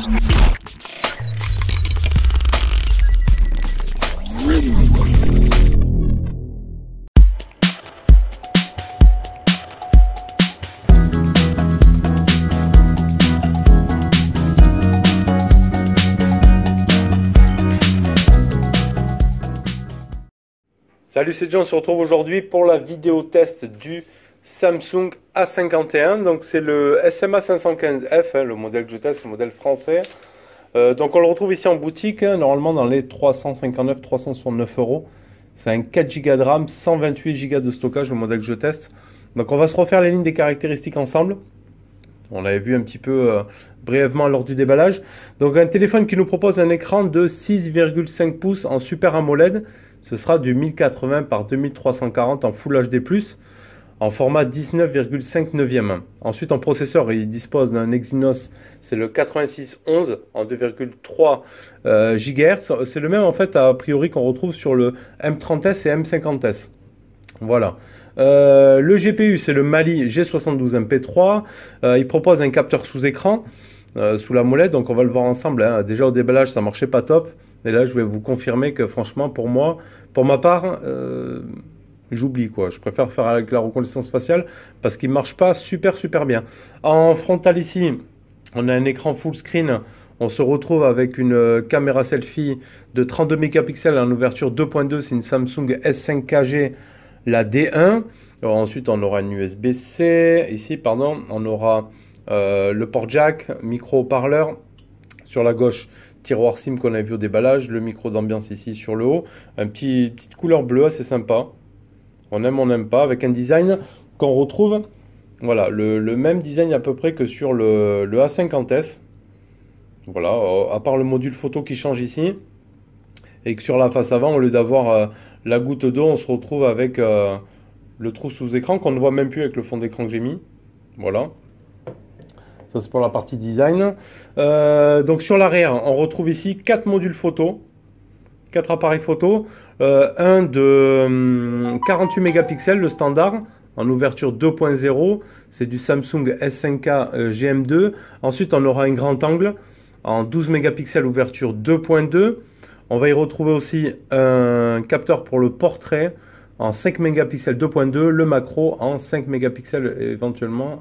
Salut, c'est John, on se retrouve aujourd'hui pour la vidéo test du Samsung A51. Donc c'est le SMA 515F, le modèle que je teste, le modèle français. Donc on le retrouve ici en boutique, normalement dans les 359-369 euros. C'est un 4 Go de RAM, 128 Go de stockage, le modèle que je teste. Donc on va se refaire les lignes des caractéristiques ensemble. On l'avait vu un petit peu brièvement lors du déballage. Donc un téléphone qui nous propose un écran de 6,5 pouces en Super AMOLED. Ce sera du 1080 par 2340 en Full HD+, en format 19,5 neuvième. Ensuite en processeur, il dispose d'un Exynos, c'est le 8611 en 2,3 GHz. C'est le même en fait a priori qu'on retrouve sur le M30S et M50S. Voilà. Le GPU, c'est le Mali G72MP3. Il propose un capteur sous écran, sous la molette, donc on va le voir ensemble. Hein. Déjà au déballage, ça marchait pas top. Et là, je vais vous confirmer que franchement, pour moi, pour ma part, j'oublie quoi. Je préfère faire avec la reconnaissance faciale parce qu'il marche pas super bien. En frontal ici, on a un écran full screen. On se retrouve avec une caméra selfie de 32 mégapixels en ouverture 2.2. C'est une Samsung S5KG, la D1. Alors, ensuite, on aura une USB-C. Ici, pardon, on aura le port jack, micro haut-parleur. Sur la gauche, tiroir SIM qu'on a vu au déballage, le micro d'ambiance ici sur le haut, petite couleur bleue assez sympa, on aime, on n'aime pas, avec un design qu'on retrouve, voilà, le même design à peu près que sur le A50S, voilà, à part le module photo qui change ici, et que sur la face avant, au lieu d'avoir la goutte d'eau, on se retrouve avec le trou sous écran qu'on ne voit même plus avec le fond d'écran que j'ai mis, voilà. Ça c'est pour la partie design. Donc sur l'arrière, on retrouve ici 4 modules photo, 4 appareils photo, un de 48 mégapixels, le standard, en ouverture 2.0, c'est du Samsung S5K GM2. Ensuite, on aura un grand angle en 12 mégapixels, ouverture 2.2. On va y retrouver aussi un capteur pour le portrait en 5 mégapixels 2.2, le macro en 5 mégapixels éventuellement,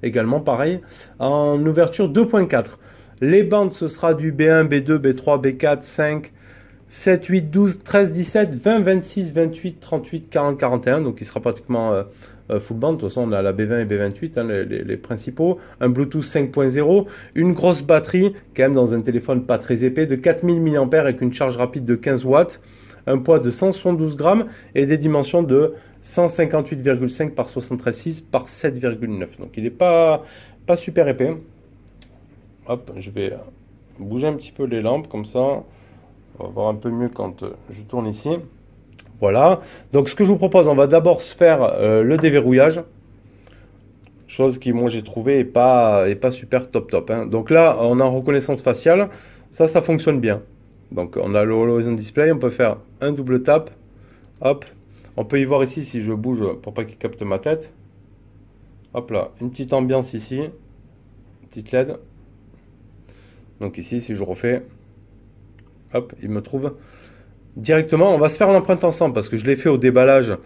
également pareil, en ouverture 2.4. Les bandes, ce sera du B1, B2, B3, B4, 5, 7, 8, 12, 13, 17, 20, 26, 28, 38, 40, 41, donc il sera pratiquement full band. De toute façon, on a la B20 et B28, hein, les principaux. Un Bluetooth 5.0, une grosse batterie, quand même dans un téléphone pas très épais, de 4000 mAh avec une charge rapide de 15 watts. Un poids de 172 grammes et des dimensions de 158,5 par 73,6 par 7,9. Donc il n'est pas super épais. Hop, je vais bouger un petit peu les lampes comme ça. On va voir un peu mieux quand je tourne ici. Voilà. Donc ce que je vous propose, on va d'abord se faire le déverrouillage. Chose qui, moi, j'ai trouvé est pas super top. Hein. Donc là, on est en reconnaissance faciale. Ça fonctionne bien. Donc on a le Horizon Display, on peut faire un double tap, hop, on peut y voir ici si je bouge pour pas qu'il capte ma tête, hop là, une petite ambiance ici, une petite LED, donc ici si je refais, hop, il me trouve directement. On va se faire l'empreinte ensemble parce que je l'ai fait au déballage,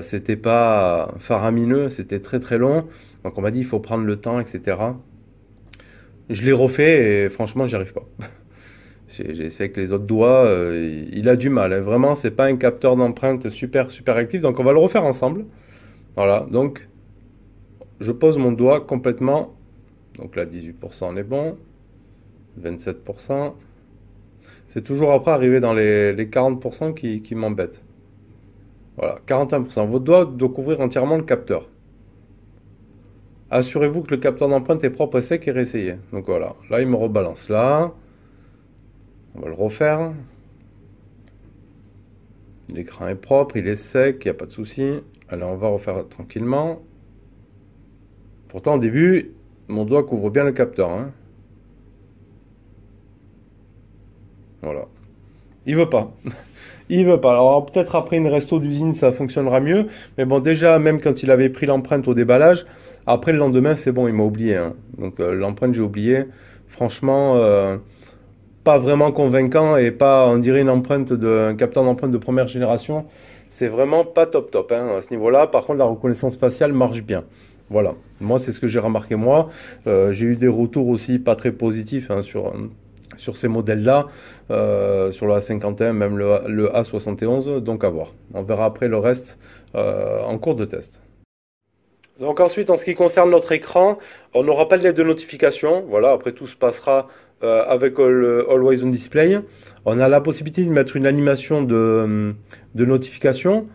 c'était pas faramineux, c'était très long, donc on m'a dit il faut prendre le temps, etc. Je l'ai refait et franchement j'y arrive pas. J'ai essayé avec les autres doigts, il a du mal. Hein. Vraiment, c'est pas un capteur d'empreinte super actif. Donc, on va le refaire ensemble. Voilà, donc, je pose mon doigt complètement. Donc là, 18%, on est bon. 27%. C'est toujours après arriver dans les 40% qui m'embêtent. Voilà, 41%. Votre doigt doit couvrir entièrement le capteur. Assurez-vous que le capteur d'empreinte est propre et sec et réessayez. Donc voilà, là, il me rebalance là. On va le refaire. L'écran est propre, il est sec, il n'y a pas de souci. Allez, on va refaire tranquillement. Pourtant, au début, mon doigt couvre bien le capteur. Hein. Voilà. Il veut pas. Il veut pas. Alors, peut-être après une resto d'usine, ça fonctionnera mieux. Mais bon, déjà, même quand il avait pris l'empreinte au déballage, après le lendemain, c'est bon, il m'a oublié. Hein. Donc, l'empreinte, j'ai oublié. franchement, pas vraiment convaincant et pas, on dirait, un capteur d'empreinte de première génération. C'est vraiment pas top top hein, à ce niveau-là. Par contre, la reconnaissance faciale marche bien. Voilà, moi c'est ce que j'ai remarqué moi. J'ai eu des retours aussi pas très positifs hein, sur ces modèles-là, sur le A51, même le A71, donc à voir. On verra après le reste en cours de test. Donc ensuite, en ce qui concerne notre écran, on n'aura pas de LED de notification. Voilà, après tout se passera avec le Always On Display. On a la possibilité de mettre une animation de notification,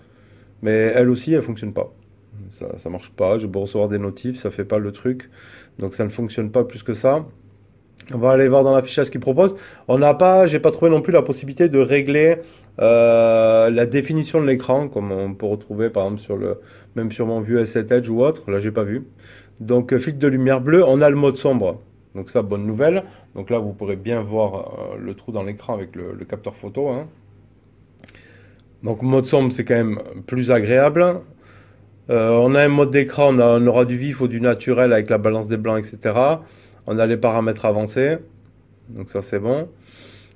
mais elle aussi, elle fonctionne pas. Ça marche pas. J'ai beau recevoir des notifs, ça fait pas le truc. Donc ça ne fonctionne pas plus que ça. On va aller voir dans l'affichage qu'il propose. J'ai pas trouvé non plus la possibilité de régler la définition de l'écran, comme on peut retrouver par exemple même sur mon vieux S7 Edge ou autre. Là, j'ai pas vu. Donc, filtre de lumière bleue, on a le mode sombre. Donc ça, bonne nouvelle. Donc là, vous pourrez bien voir le trou dans l'écran avec le capteur photo. Hein. Donc, mode sombre, c'est quand même plus agréable. On a un mode d'écran, on aura du vif ou du naturel avec la balance des blancs, etc. On a les paramètres avancés, donc ça c'est bon.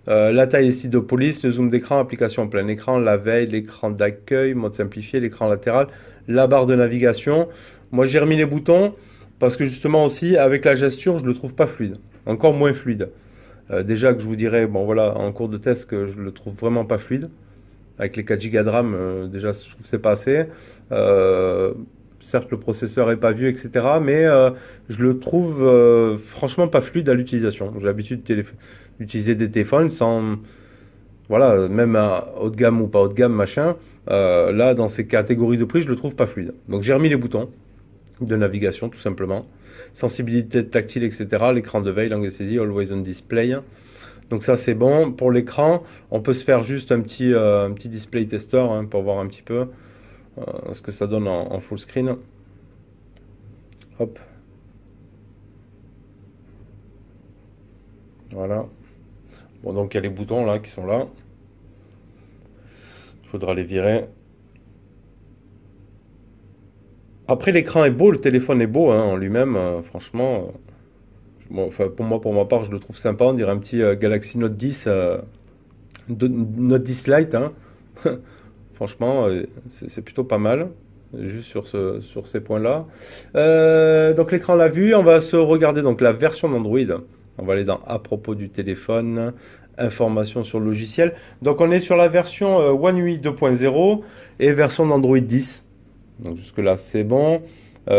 La taille ici de police, le zoom d'écran, application plein écran, la veille, l'écran d'accueil, mode simplifié, l'écran latéral, la barre de navigation. Moi j'ai remis les boutons parce que justement aussi avec la gesture je le trouve pas fluide, encore moins fluide. Déjà que je vous dirais, bon voilà, en cours de test que je le trouve vraiment pas fluide. Avec les 4 Go de RAM, déjà je trouve que c'est pas assez. Certes, le processeur est pas vieux, etc. Mais je le trouve franchement pas fluide à l'utilisation. J'ai l'habitude d'utiliser des téléphones sans, voilà, même à haut de gamme ou pas haut de gamme, machin. Là, dans ces catégories de prix, je le trouve pas fluide. Donc j'ai remis les boutons de navigation, tout simplement. Sensibilité tactile, etc. L'écran de veille, langue saisie, Always On Display. Donc ça c'est bon. Pour l'écran, on peut se faire juste un petit display tester hein, pour voir un petit peu ce que ça donne en full screen. Hop. Voilà. Bon donc il y a les boutons là qui sont là. Il faudra les virer. Après l'écran est beau, le téléphone est beau hein, en lui-même. Franchement, bon, enfin, pour ma part, je le trouve sympa. On dirait un petit Galaxy Note 10. Note 10 Lite, hein. Franchement, c'est plutôt pas mal, juste sur ces points-là. Donc l'écran l'a vu, on va se regarder donc la version d'Android. On va aller dans à propos du téléphone, informations sur le logiciel. Donc on est sur la version One UI 2.0 et version d'Android 10. Donc jusque là c'est bon.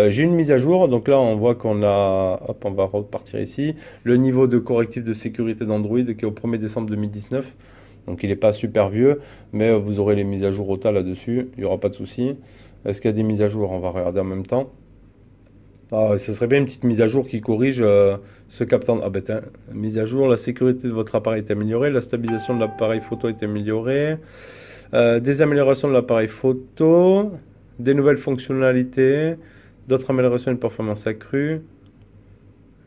J'ai une mise à jour, donc là on voit qu'on a, hop, on va repartir ici, le niveau de correctif de sécurité d'Android qui est au 1er décembre 2019. Donc il n'est pas super vieux, mais vous aurez les mises à jour OTA là-dessus, il n'y aura pas de souci. Est-ce qu'il y a des mises à jour? On va regarder en même temps. Ah, ce serait bien une petite mise à jour qui corrige ce capteur. Ah ben, mise à jour, la sécurité de votre appareil est améliorée, la stabilisation de l'appareil photo est améliorée, des améliorations de l'appareil photo, des nouvelles fonctionnalités, d'autres améliorations de performance accrue.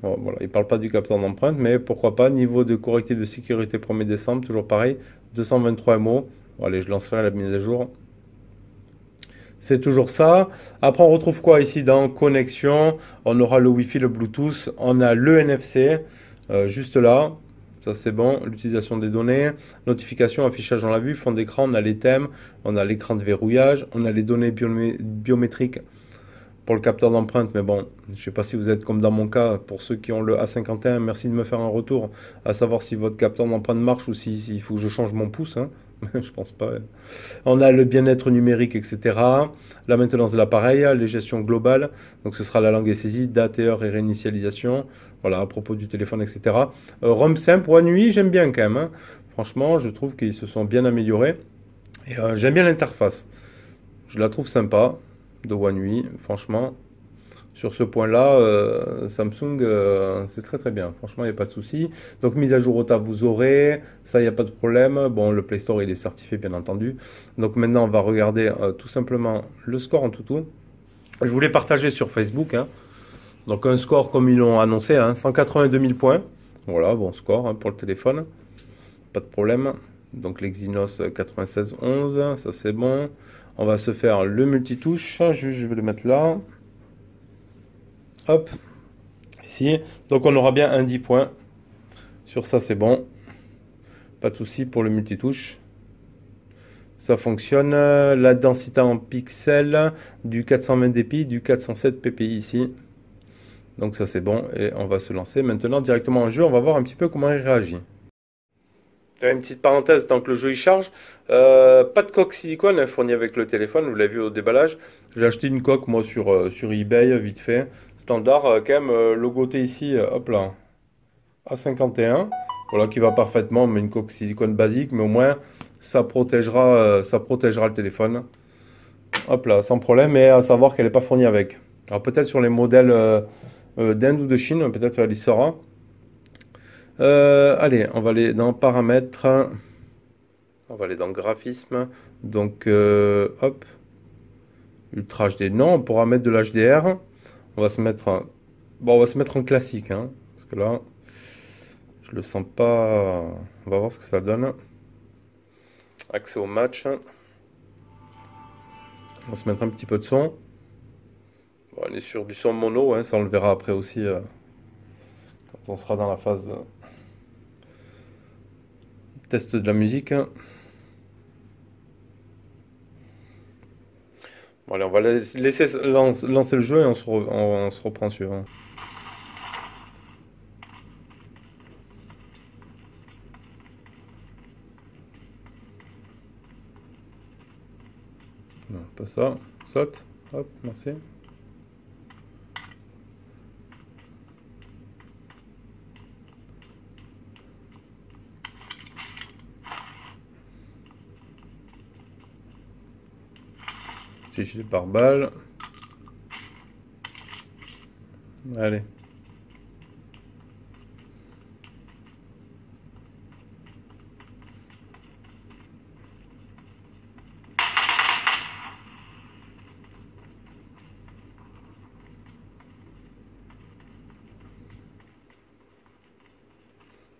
Bon, voilà, il ne parle pas du capteur d'empreinte, mais pourquoi pas. Niveau de correctif de sécurité 1er décembre, toujours pareil, 223 MO. Bon, allez, je lancerai la mise à jour. C'est toujours ça. Après, on retrouve quoi ici dans connexion? On aura le Wi-Fi, le Bluetooth, on a le NFC, juste là. Ça, c'est bon. L'utilisation des données, notification, affichage, on l'a vu. Fond d'écran, on a les thèmes, on a l'écran de verrouillage, on a les données biométriques pour le capteur d'empreinte, mais bon, je ne sais pas si vous êtes comme dans mon cas, pour ceux qui ont le A51, merci de me faire un retour, à savoir si votre capteur d'empreinte marche ou s'il faut que je change mon pouce, hein. Je pense pas. On a le bien-être numérique, etc. La maintenance de l'appareil, les gestions globales, donc ce sera la langue saisie, date et heure et réinitialisation, voilà, à propos du téléphone, etc. ROM simple, One UI, j'aime bien quand même, hein. Franchement, je trouve qu'ils se sont bien améliorés, et j'aime bien l'interface, je la trouve sympa de One UI, franchement. Sur ce point-là, Samsung, c'est très très bien. Franchement, il n'y a pas de souci. Donc, mise à jour OTA, vous aurez. Ça, il n'y a pas de problème. Bon, le Play Store, il est certifié, bien entendu. Donc, maintenant, on va regarder tout simplement le score en tout. Je voulais partager sur Facebook. Hein. Donc, un score comme ils l'ont annoncé, hein, 182 000 points. Voilà, bon score hein, pour le téléphone. Pas de problème. Donc, l'Exynos 9611, ça c'est bon. On va se faire le multitouche. Je vais le mettre là. Hop, ici. Donc on aura bien un 10 points. Sur ça, c'est bon. Pas de souci pour le multitouche. Ça fonctionne. La densité en pixels du 420 dpi, du 407 ppi ici. Donc ça, c'est bon. Et on va se lancer maintenant directement en jeu. On va voir un petit peu comment il réagit. Une petite parenthèse, tant que le jeu il charge, pas de coque silicone hein, fournie avec le téléphone, vous l'avez vu au déballage. J'ai acheté une coque moi sur eBay, vite fait, standard, quand même, logoté ici, hop là, A51, voilà qui va parfaitement, mais une coque silicone basique, mais au moins ça protégera le téléphone, hop là, sans problème, et à savoir qu'elle n'est pas fournie avec. Alors peut-être sur les modèles d'Inde ou de Chine, peut-être elle y sera. Allez, on va aller dans paramètres, on va aller dans graphisme, donc hop, Ultra HD, non, on pourra mettre de l'HDR, on va se mettre, bon, on va se mettre en classique, hein, parce que là, je le sens pas, on va voir ce que ça donne, accès au match, on va se mettre un petit peu de son, bon, on est sur du son mono, hein, ça on le verra après aussi, quand on sera dans la phase test de la musique. Bon, allez, on va laisser lancer le jeu et on se reprend sur. Non, pas ça. Saute. Hop, merci. Fichier par balle. Allez.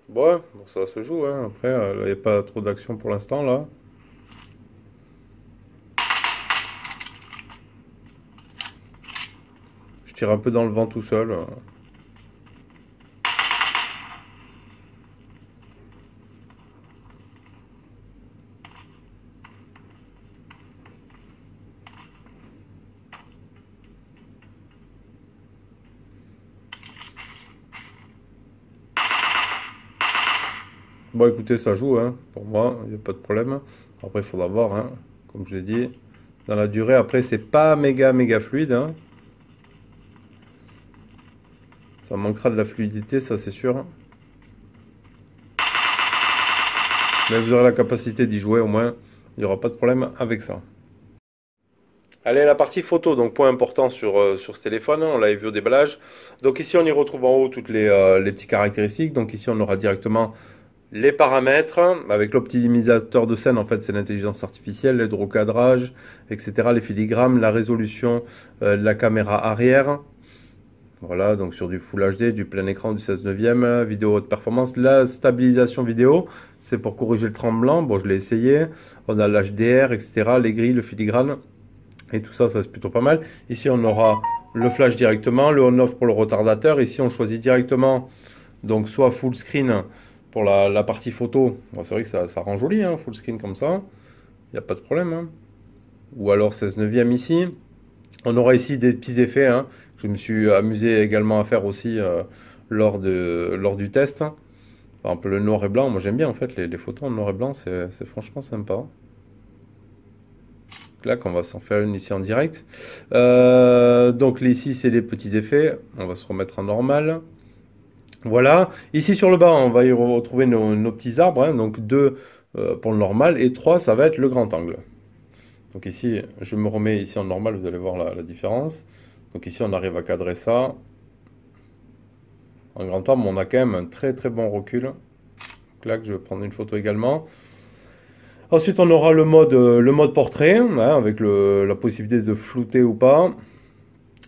Ouais, bon, ça se joue, hein. Après, il n'y a pas trop d'action pour l'instant là. Je tire un peu dans le vent tout seul. Bon, écoutez, ça joue, hein. Pour moi, il n'y a pas de problème. Après, il faudra voir, hein. Comme je l'ai dit, dans la durée, après, c'est pas méga fluide, hein. Ça manquera de la fluidité, ça c'est sûr. Mais vous aurez la capacité d'y jouer au moins. Il n'y aura pas de problème avec ça. Allez, la partie photo, donc point important sur ce téléphone, on l'avait vu au déballage. Donc ici, on y retrouve en haut toutes les petites caractéristiques. Donc ici, on aura directement les paramètres, avec l'optimisateur de scène, en fait, c'est l'intelligence artificielle, l'hydrocadrage, etc., les filigrammes, la résolution de la caméra arrière. Voilà, donc sur du Full HD, du plein écran, du 16:9, vidéo haute performance. La stabilisation vidéo, c'est pour corriger le tremblant. Bon, je l'ai essayé. On a l'HDR, etc., les grilles, le filigrane. Et tout ça, ça c'est plutôt pas mal. Ici, on aura le flash directement, le on-off pour le retardateur. Ici, on choisit directement, donc soit full screen pour la partie photo. Bon, c'est vrai que ça rend joli, hein, full screen comme ça. Il n'y a pas de problème. Hein. Ou alors 16:9 ici. On aura ici des petits effets. Hein. Je me suis amusé également à faire aussi lors du test. Par exemple, le noir et blanc. Moi, j'aime bien en fait les photos en noir et blanc. C'est franchement sympa. Là, qu'on va s'en faire une ici en direct. Donc ici, c'est les petits effets. On va se remettre en normal. Voilà. Ici sur le bas, on va y retrouver nos petits arbres. Hein. Donc 2 pour le normal et 3, ça va être le grand angle. Donc ici, je me remets ici en normal, vous allez voir la différence. Donc ici, on arrive à cadrer ça. En grand angle, on a quand même un très bon recul. Donc là, je vais prendre une photo également. Ensuite, on aura le mode portrait, hein, avec la possibilité de flouter ou pas.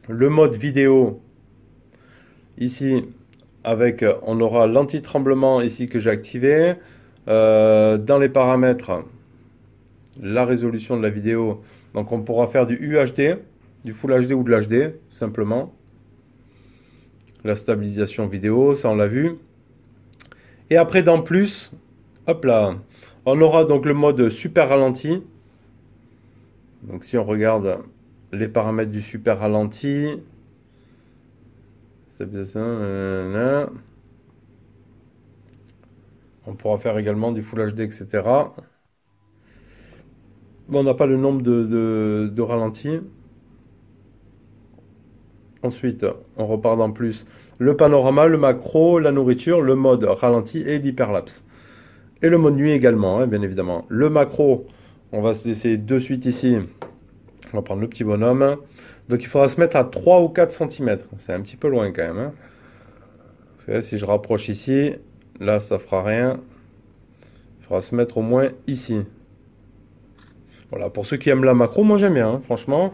Le mode vidéo, ici, on aura l'anti-tremblement ici que j'ai activé. Dans les paramètres, la résolution de la vidéo. Donc, on pourra faire du UHD, du Full HD ou de l'HD, simplement. La stabilisation vidéo, ça on l'a vu. Et après dans plus, hop là, on aura donc le mode super ralenti. Donc si on regarde les paramètres du super ralenti, on pourra faire également du Full HD, etc. Bon, on n'a pas le nombre de ralentis. Ensuite, on repart dans plus le panorama, le macro, la nourriture, le mode ralenti et l'hyperlapse. Et le mode nuit également, hein, bien évidemment. Le macro, on va se laisser de suite ici. On va prendre le petit bonhomme. Donc il faudra se mettre à 3 ou 4 cm. C'est un petit peu loin quand même. Hein. Parce que là, si je rapproche ici, là ça fera rien. Il faudra se mettre au moins ici. Voilà, pour ceux qui aiment la macro, moi j'aime bien, hein, franchement.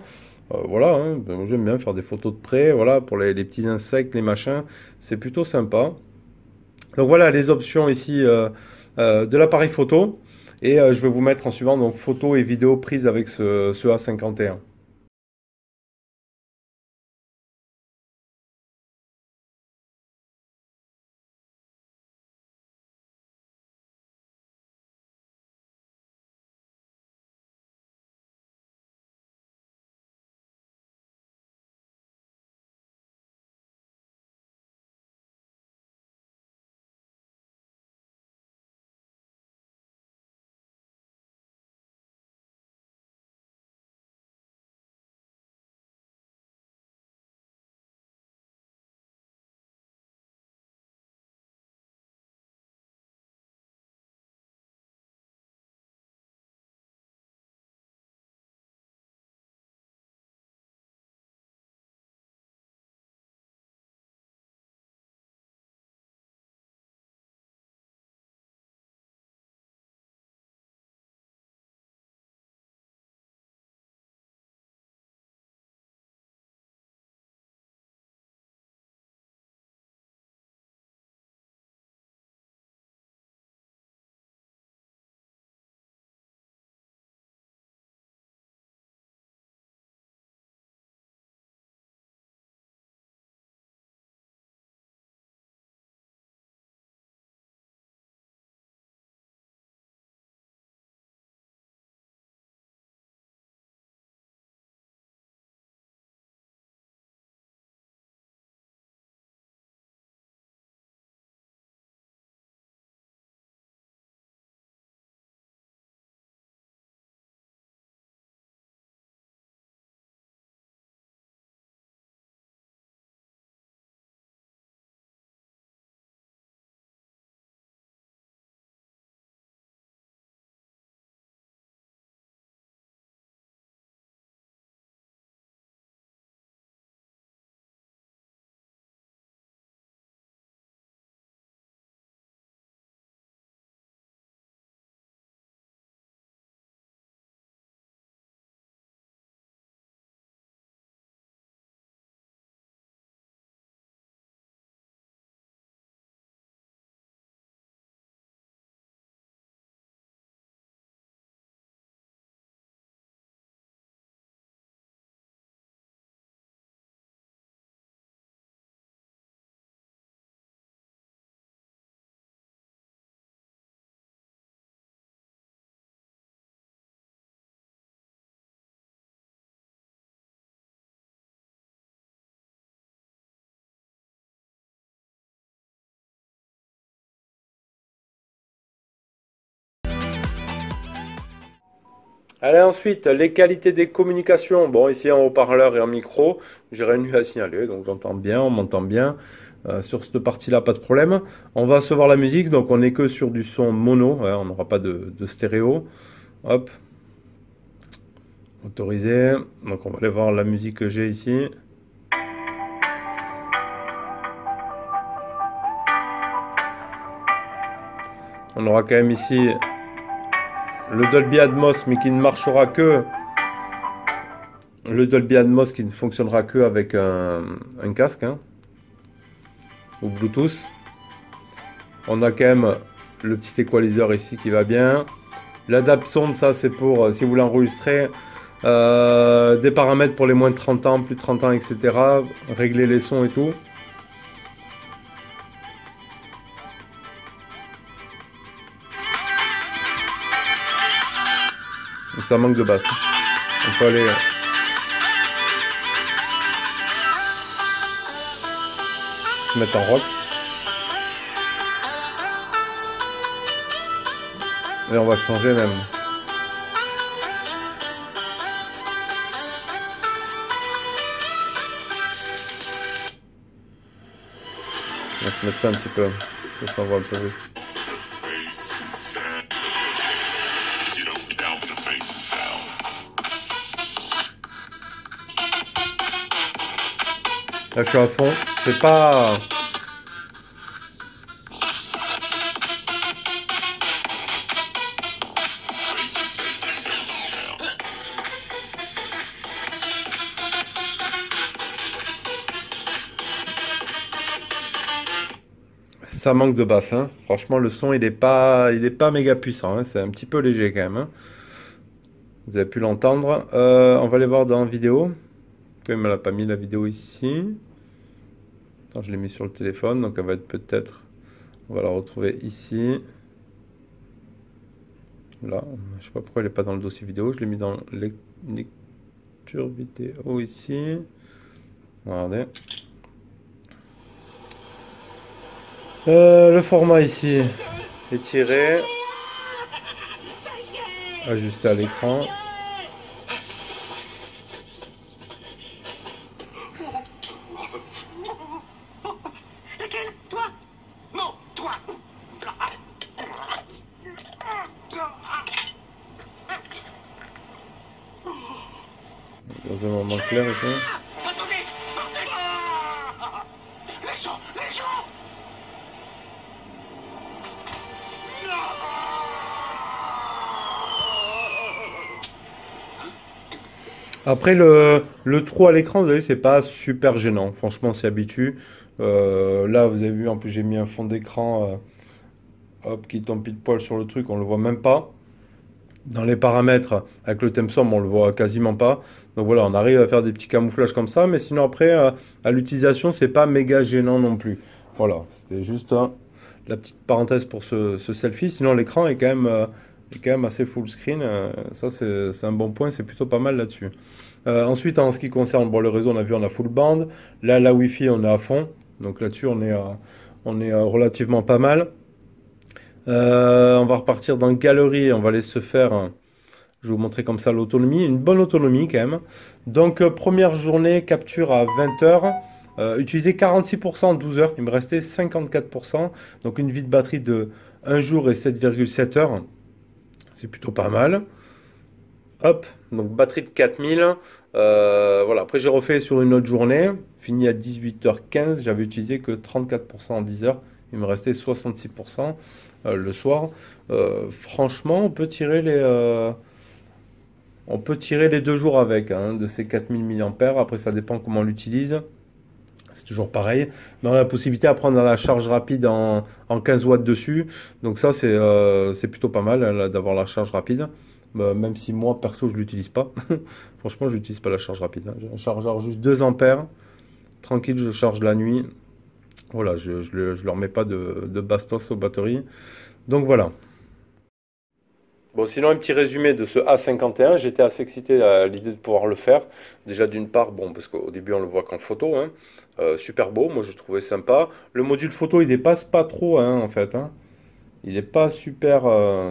Voilà, hein, ben, j'aime bien faire des photos de près, voilà, pour les petits insectes, les machins, c'est plutôt sympa. Donc voilà les options ici de l'appareil photo. Et je vais vous mettre en suivant donc photos et vidéos prises avec ce A51. Allez, ensuite, les qualités des communications. Bon, ici en haut-parleur et en micro, j'ai rien eu à signaler, donc j'entends bien, on m'entend bien. Sur cette partie-là, pas de problème. On va recevoir la musique, donc on n'est que sur du son mono, hein, on n'aura pas de stéréo. Hop, autorisé. Donc on va aller voir la musique que j'ai ici. On aura quand même ici le Dolby Atmos, mais qui ne marchera que... Le Dolby Atmos qui ne fonctionnera que avec un casque, hein, ou Bluetooth. On a quand même le petit équaliseur ici qui va bien. L'Adapt Sound, ça c'est pour, si vous voulez enregistrer, des paramètres pour les moins de 30 ans, plus de 30 ans, etc. Régler les sons et tout. Ça manque de basse. On peut aller... se mettre en rock. Et on va changer même. On va se mettre ça un petit peu. Ça s'envoie un peu vite. Là je suis à fond. C'est pas... Ça manque de basse, hein. Franchement le son il est pas méga puissant, hein. C'est un petit peu léger quand même, hein. Vous avez pu l'entendre. On va aller voir dans vidéo. Il ne m'a pas mis la vidéo ici. Attends, je l'ai mis sur le téléphone, donc elle va être peut-être... On va la retrouver ici. Là, je sais pas pourquoi elle n'est pas dans le dossier vidéo. Je l'ai mis dans lecture vidéo ici. Regardez. Le format ici est tiré. Ajusté à l'écran. Dans un moment clair et tout. Après le trou à l'écran, vous avez vu, c'est pas super gênant. Franchement, on s'y habitue. Là, vous avez vu, en plus j'ai mis un fond d'écran hop, qui tombe pile poil sur le truc, on le voit même pas. Dans les paramètres, avec le temp-som, on le voit quasiment pas. Donc voilà, on arrive à faire des petits camouflages comme ça, mais sinon après, à l'utilisation, c'est pas méga gênant non plus. Voilà, c'était juste la petite parenthèse pour ce selfie. Sinon, l'écran est quand même assez full screen. Ça, c'est un bon point, c'est plutôt pas mal là-dessus. Ensuite, en ce qui concerne bon, le réseau, on a vu, on a full band. Là, la Wi-Fi, on est à fond. Donc là-dessus, on est relativement pas mal. On va repartir dans galerie, on va aller se faire, je vais vous montrer comme ça l'autonomie, une bonne autonomie quand même. Donc première journée, capture à 20 heures, utilisé 46% en 12 heures, il me restait 54%, donc une vie de batterie de 1 jour et 7,7 heures, c'est plutôt pas mal. Hop, donc batterie de 4000, voilà, après j'ai refait sur une autre journée, fini à 18h15, j'avais utilisé que 34% en 10 heures, il me restait 66%. Le soir. Franchement, on peut tirer les 2 jours avec, hein, de ces 4000 mAh. Après, ça dépend comment on l'utilise. C'est toujours pareil. Mais on a la possibilité à prendre la charge rapide en 15 watts dessus. Donc ça, c'est plutôt pas mal d'avoir la charge rapide. Même si moi, perso, je ne l'utilise pas. Franchement, je n'utilise pas la charge rapide, hein. J'ai un chargeur juste 2 ampères. Tranquille, je charge la nuit. Voilà, je ne leur mets pas de bastos aux batteries. Donc voilà. Bon, sinon, un petit résumé de ce A51. J'étais assez excité à l'idée de pouvoir le faire. Déjà, d'une part, bon, parce qu'au début, on le voit qu'en photo, hein. Super beau, moi, je trouvais sympa. Le module photo, il dépasse pas trop, hein, en fait, hein. Il n'est pas super,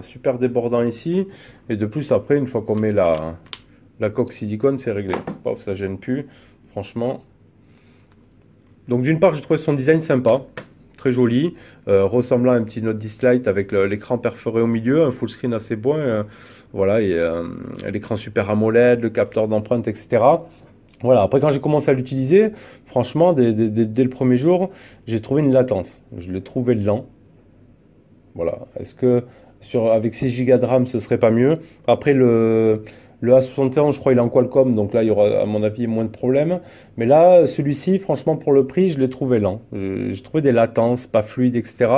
super débordant ici. Et de plus, après, une fois qu'on met la coque silicone, c'est réglé. Pof, ça gêne plus, franchement. Donc d'une part, j'ai trouvé son design sympa, très joli, ressemblant à un petit Note 10 Lite avec l'écran perforé au milieu, un full screen assez beau, voilà, et l'écran super AMOLED, le capteur d'empreinte, etc. Voilà, après quand j'ai commencé à l'utiliser, franchement, dès le premier jour, j'ai trouvé une latence. Je l'ai trouvé lent. Voilà, est-ce que avec 6 Go de RAM, ce serait pas mieux? Après, le A71, je crois, il est en Qualcomm, donc là, il y aura, à mon avis, moins de problèmes. Mais là, celui-ci, franchement, pour le prix, je l'ai trouvé lent. J'ai trouvé des latences, pas fluides, etc.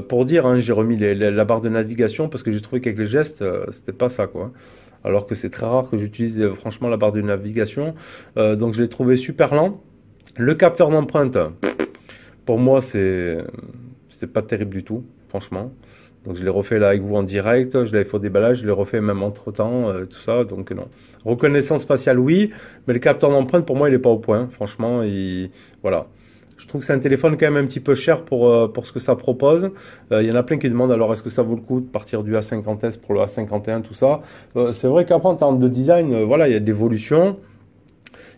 Pour dire, hein, j'ai remis la barre de navigation parce que j'ai trouvé qu'avec les gestes, c'était pas ça, quoi. Alors que c'est très rare que j'utilise, franchement, la barre de navigation. Donc, je l'ai trouvé super lent. Le capteur d'empreinte, pour moi, c'est pas terrible du tout. franchement. Donc je l'ai refait là avec vous en direct, je l'avais fait au déballage, je l'ai refait même entre temps, tout ça, donc non. Reconnaissance faciale, oui, mais le capteur d'empreinte, pour moi, il n'est pas au point, franchement, voilà. Je trouve que c'est un téléphone quand même un petit peu cher pour ce que ça propose. Il y en a plein qui demandent alors est-ce que ça vaut le coup de partir du A50S pour le A51, tout ça. C'est vrai qu'après en termes de design, voilà, il y a de l'évolution.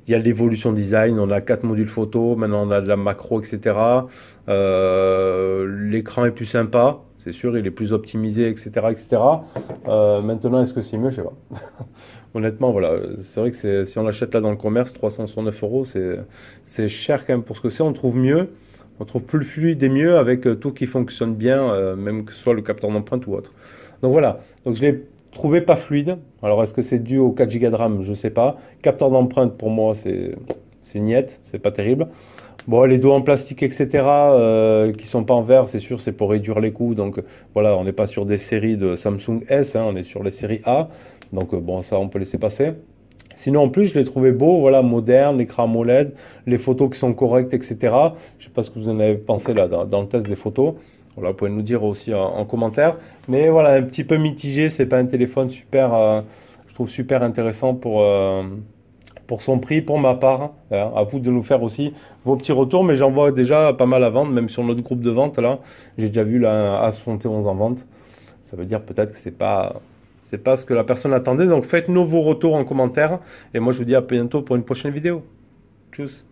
Il y a l'évolution design, on a 4 modules photo, maintenant on a de la macro, etc. L'écran est plus sympa, c'est sûr, il est plus optimisé, etc. etc. Maintenant, est-ce que c'est mieux? Je sais pas. Honnêtement, voilà, c'est vrai que si on l'achète là dans le commerce, 369 euros, c'est cher quand même pour ce que c'est. On trouve mieux, on trouve plus fluide et mieux avec tout qui fonctionne bien, même que ce soit le capteur d'empreinte ou autre. Donc voilà, donc je l'ai trouvé pas fluide. Alors est-ce que c'est dû au 4 Go de RAM? Je sais pas. Capteur d'empreinte pour moi c'est niette, c'est pas terrible. Bon, les dos en plastique, etc., qui sont pas en verre, c'est sûr, c'est pour réduire les coûts. Donc voilà, on n'est pas sur des séries de Samsung S, hein, on est sur les séries A. Donc bon, ça, on peut laisser passer. Sinon, en plus, je l'ai trouvé beau, voilà, moderne, l'écran AMOLED, les photos qui sont correctes, etc. Je sais pas ce que vous en avez pensé là dans le test des photos. Voilà, vous pouvez nous dire aussi en commentaire. Mais voilà, un petit peu mitigé, c'est pas un téléphone super, je trouve super intéressant pour son prix, pour ma part. Hein. À vous de nous faire aussi vos petits retours, mais j'en vois déjà pas mal à vendre, même sur notre groupe de vente là. J'ai déjà vu là un A71 en vente. Ça veut dire peut-être que c'est pas ce que la personne attendait. Donc faites-nous vos retours en commentaire. Et moi je vous dis à bientôt pour une prochaine vidéo. Tchuss.